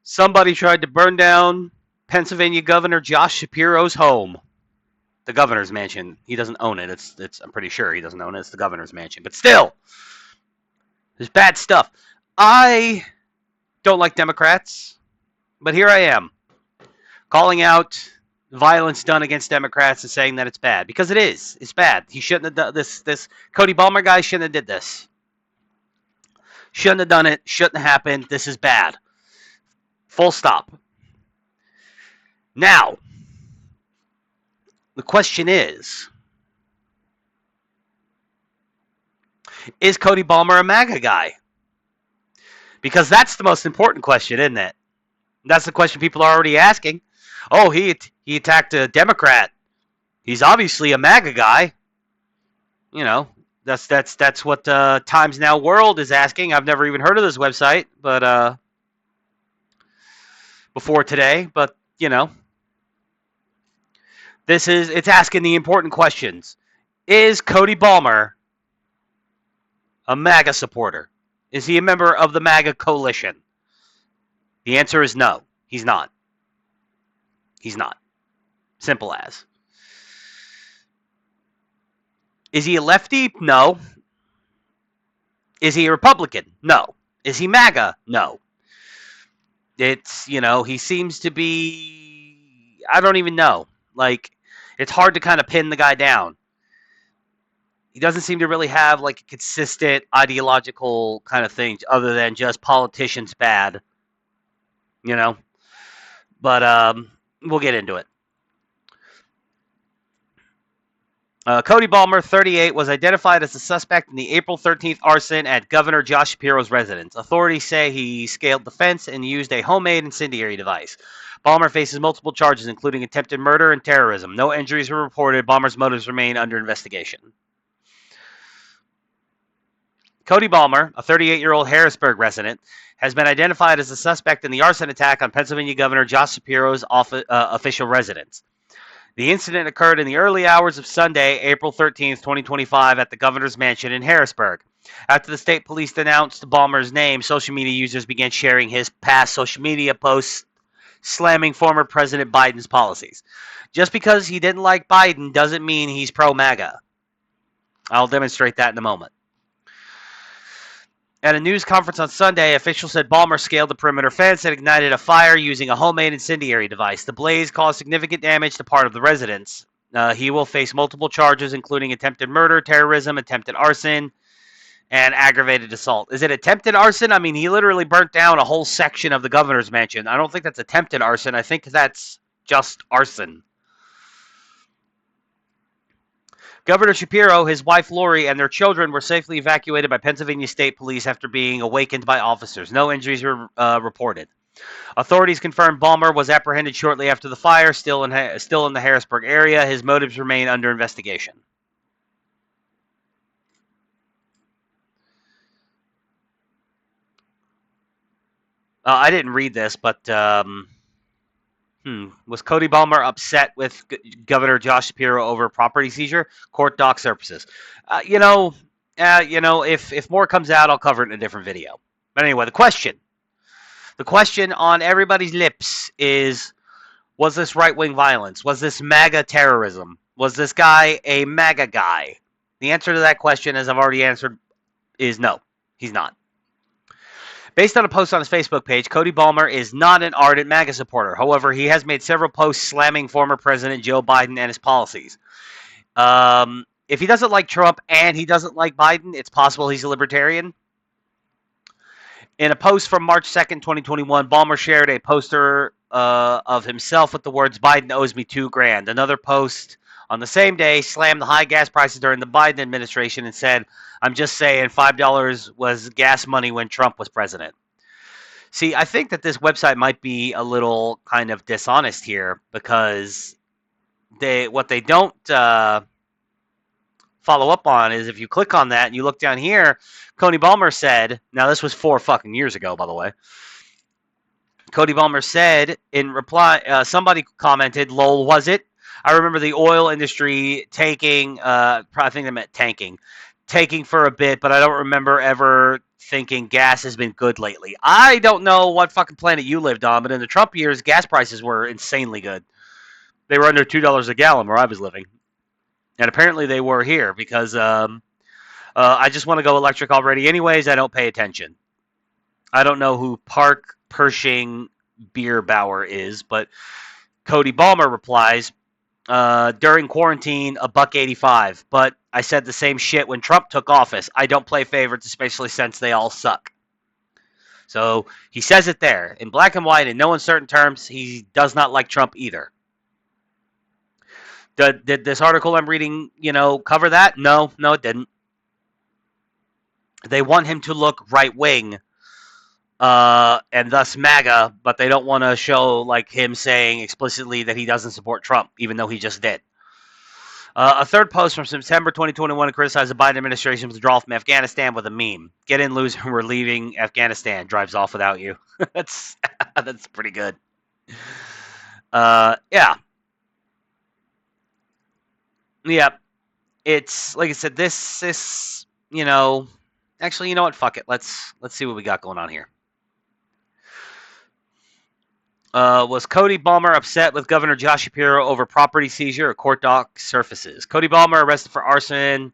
Somebody tried to burn down Pennsylvania Governor Josh Shapiro's home. The governor's mansion. He doesn't own it. It's. I'm pretty sure he doesn't own it. It's the governor's mansion. But still, there's bad stuff. I don't like Democrats, but here I am calling out violence done against Democrats and saying that it's bad because it is. It's bad. He shouldn't have done this. This Cody Balmer guy shouldn't have did this. Shouldn't have done it. Shouldn't have happened. This is bad. Full stop. Now, the question is Cody Balmer a MAGA guy? Because that's the most important question, isn't it? That's the question people are already asking. Oh, he attacked a Democrat. He's obviously a MAGA guy. You know, that's what Times Now World is asking. I've never even heard of this website, but before today. But you know, it's asking the important questions. Is Cody Balmer a MAGA supporter? Is he a member of the MAGA coalition? The answer is no. He's not. He's not. Simple as. Is he a lefty? No. Is he a Republican? No. Is he MAGA? No. It's, you know, he seems to be, I don't even know. Like, it's hard to kind of pin the guy down. He doesn't seem to really have like a consistent ideological kind of thing other than just politicians bad, you know. But we'll get into it. Cody Balmer, 38, was identified as the suspect in the April 13th arson at Governor Josh Shapiro's residence. Authorities say he scaled the fence and used a homemade incendiary device. Balmer faces multiple charges, including attempted murder and terrorism. No injuries were reported. Balmer's motives remain under investigation. Cody Balmer, a 38-year-old Harrisburg resident, has been identified as a suspect in the arson attack on Pennsylvania Governor Josh Shapiro's official residence. The incident occurred in the early hours of Sunday, April 13th, 2025, at the governor's mansion in Harrisburg. After the state police announced Balmer's name, social media users began sharing his past social media posts slamming former President Biden's policies. Just because he didn't like Biden doesn't mean he's pro-MAGA. I'll demonstrate that in a moment. At a news conference on Sunday, officials said Balmer scaled the perimeter fence and ignited a fire using a homemade incendiary device. The blaze caused significant damage to part of the residence. He will face multiple charges, including attempted murder, terrorism, attempted arson, and aggravated assault. Is it attempted arson? I mean, he literally burnt down a whole section of the governor's mansion. I don't think that's attempted arson. I think that's just arson. Governor Shapiro, his wife Lori, and their children were safely evacuated by Pennsylvania State Police after being awakened by officers. No injuries were reported. Authorities confirmed Balmer was apprehended shortly after the fire, still in the Harrisburg area. His motives remain under investigation. I didn't read this, but was Cody Balmer upset with Governor Josh Shapiro over property seizure? Court doc surfaces. If more comes out, I'll cover it in a different video. But anyway, the question on everybody's lips is: was this right-wing violence? Was this MAGA terrorism? Was this guy a MAGA guy? The answer to that question, as I've already answered, is no. He's not. Based on a post on his Facebook page, Cody Balmer is not an ardent MAGA supporter. However, he has made several posts slamming former President Joe Biden and his policies. If he doesn't like Trump and he doesn't like Biden, it's possible he's a libertarian. In a post from March 2nd, 2021, Balmer shared a poster of himself with the words, "Biden owes me $2,000. Another post on the same day slammed the high gas prices during the Biden administration and said, "I'm just saying $5 was gas money when Trump was president." See, I think that this website might be a little kind of dishonest here because what they don't follow up on is if you click on that and you look down here, Cody Balmer said, now this was 4 fucking years ago, by the way. Cody Balmer said in reply, somebody commented, "Lol, was it? I remember the oil industry taking, I think they meant tanking for a bit, but I don't remember ever thinking gas has been good lately. I don't know what fucking planet you lived on, but in the Trump years, gas prices were insanely good. They were under $2 a gallon where I was living, and apparently they were here because I just want to go electric already. Anyways, I don't pay attention. I don't know who Park Pershing Bierbauer is, but Cody Ballmer replies, during quarantine, a buck 85. But I said the same shit when Trump took office. I don't play favorites, especially since they all suck. So he says it there in black and white in no uncertain terms. He does not like Trump either. Did this article I'm reading, cover that? No, it didn't. They want him to look right wing, and thus MAGA, but they don't want to show like him saying explicitly that he doesn't support Trump, even though he just did. A third post from September 2021 criticized the Biden administration's withdrawal from Afghanistan with a meme. Get in, loser. We're leaving Afghanistan. Drives off without you. that's pretty good. Yeah. It's like I said. This. Actually, you know what? Fuck it. Let's see what we got going on here. Was Cody Ballmer upset with Governor Josh Shapiro over property seizure of court dock surfaces? Cody Ballmer arrested for arson.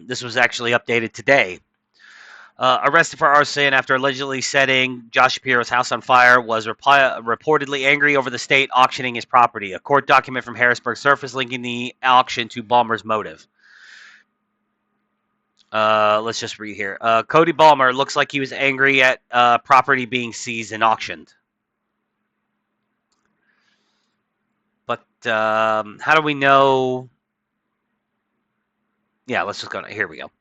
This was actually updated today. Arrested for arson after allegedly setting Josh Shapiro's house on fire, was reportedly angry over the state auctioning his property. A court document from Harrisburg surfaced linking the auction to Ballmer's motive. Let's just read here. Cody Ballmer looks like he was angry at property being seized and auctioned. But how do we know? Yeah, let's just go. Here we go.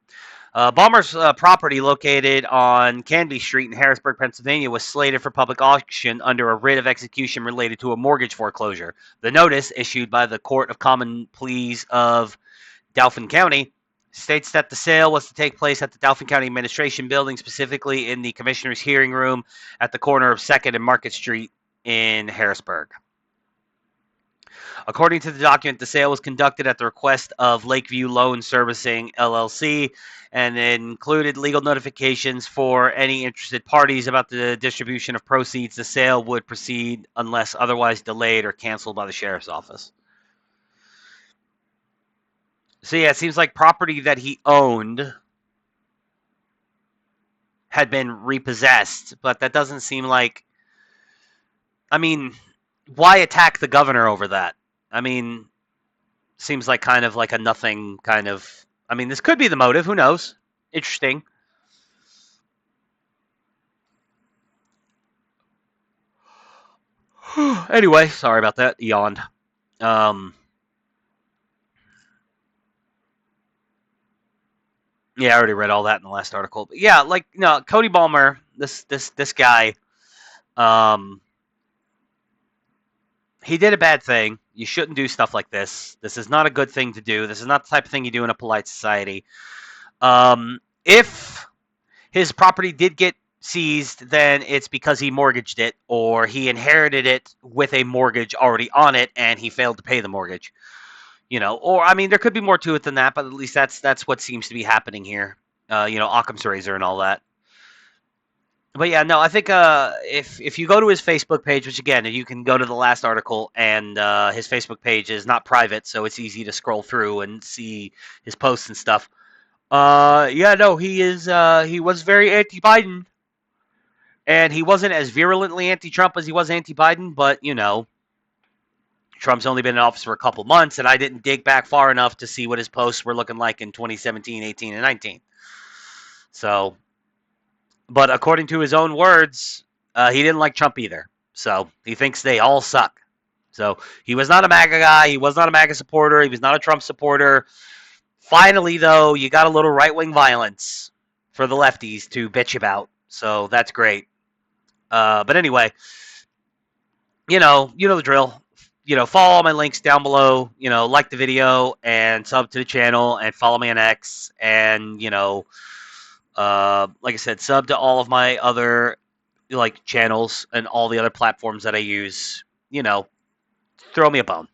Ballmer's property, located on Canby Street in Harrisburg, Pennsylvania, was slated for public auction under a writ of execution related to a mortgage foreclosure. The notice, issued by the Court of Common Pleas of Dauphin County, states that the sale was to take place at the Dauphin County Administration Building, specifically in the Commissioner's Hearing Room at the corner of 2nd and Market Street in Harrisburg. According to the document, the sale was conducted at the request of Lakeview Loan Servicing, LLC, and included legal notifications for any interested parties about the distribution of proceeds. The sale would proceed unless otherwise delayed or canceled by the sheriff's office. So yeah, it seems like property that he owned had been repossessed, but that doesn't seem like... I mean, why attack the governor over that? I mean, seems like kind of like a nothing kind of... I mean, this could be the motive. Who knows? Interesting. Anyway, sorry about that. Yawned. Yeah, I already read all that in the last article. But yeah, Cody Ballmer, this guy, he did a bad thing. You shouldn't do stuff like this. This is not a good thing to do. This is not the type of thing you do in a polite society. If his property did get seized, then it's because he mortgaged it, or he inherited it with a mortgage already on it, and he failed to pay the mortgage. Or I mean, there could be more to it than that, but at least that's what seems to be happening here. Occam's razor and all that. But yeah, no, I think if you go to his Facebook page, which again, you can go to the last article, and his Facebook page is not private, so it's easy to scroll through and see his posts and stuff. He was very anti-Biden, and he wasn't as virulently anti-Trump as he was anti-Biden, but Trump's only been in office for a couple months, and I didn't dig back far enough to see what his posts were looking like in 2017, 18, and 19. So, but according to his own words, he didn't like Trump either. So he thinks they all suck. So he was not a MAGA guy. He was not a MAGA supporter. He was not a Trump supporter. Finally, though, you got a little right-wing violence for the lefties to bitch about. So that's great. But anyway, you know the drill. Follow all my links down below. Like the video and sub to the channel and follow me on X. And, like I said, sub to all of my other channels and all the other platforms that I use. Throw me a bone.